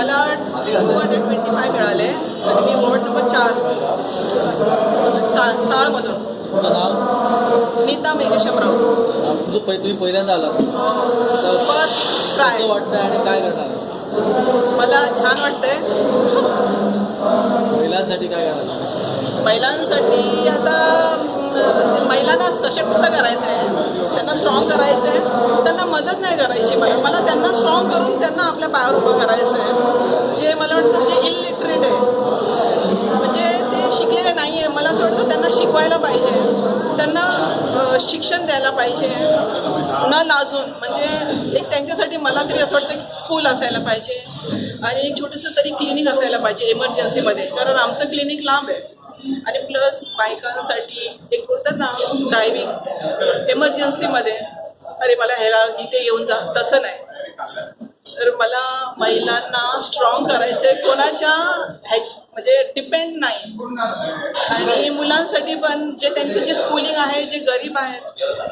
मला 225 मिळाले आणि मी वॉर्ड नंबर 4 साळमधून. तुमचं नाव? नीता मेघेशमराव. तुम्ही पहिल्यांदा आलात तर फर्स्ट ट्राय. कसं वाटतं आणि काय करणार? मला छान वाटतंय. महिलांसाठी काय करणार? महिलांसाठी आता महिलांना सशक्त करायचं आहे, त्यांना स्ट्रॉंग करायचं आहे. त्यांना मदत नाही करायची. मला त्यांना स्ट्रॉंग करून त्यांना आपल्या पायावर उभं करायचं आहे. जे मला वाटतं जे इलिटरेट आहे, म्हणजे ते शिकलेले नाही आहे, मला असं वाटतं त्यांना शिकवायला पाहिजे, त्यांना शिक्षण द्यायला पाहिजे न लाजून. म्हणजे एक त्यांच्यासाठी मला तरी असं वाटतं की स्कूल असायला पाहिजे आणि एक छोटंसं तरी क्लिनिक असायला पाहिजे इमर्जन्सीमध्ये, कारण आमचं क्लिनिक लांब आहे. आणि प्लस बायकांसाठी एक होतं ना ड्रायव्हिंग इमर्जन्सीमध्ये, अरे मला ह्याला इथे येऊन जा, तसं नाही. तर मला महिलांना स्ट्रॉंग करायचं आहे, कोणाच्या म्हणजे डिपेंड नाही. आणि मुलांसाठी पण जे त्यांचं जे स्कूलिंग आहे, जे गरीब आहेत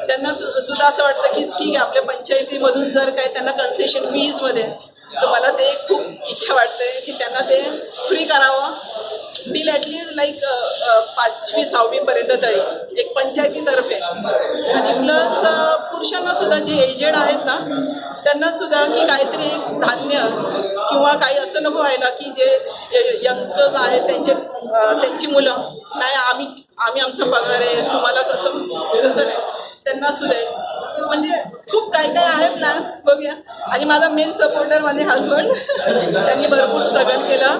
त्यांना सुद्धा असं वाटतं की ठीक आहे आपल्या पंचायतीमधून जर काय त्यांना कन्सेशन फीजमध्ये, तर मला ते खूप इच्छा वाटते की त्यांना ते फ्री करावं टिल ॲटलीस्ट लाईक 5वी 6वीपर्यंत तरी एक पंचायतीतर्फे. आणि प्लस पुरुषांना सुद्धा जे एजेड आहेत ना त्यांना सुद्धा की काहीतरी एक धान्य किंवा काही असं नको व्हायला की जे यंगस्टर्स आहेत त्यांची मुलं नाही आम्ही आमचा पगार आहे तुम्हाला कसं नाही, त्यांना सुद्धा म्हणजे खूप काय काय आहे प्लॅन्स, बघूया. आणि माझा मेन सपोर्टर माझे हजबंड, त्यांनी भरपूर स्ट्रगल केलं.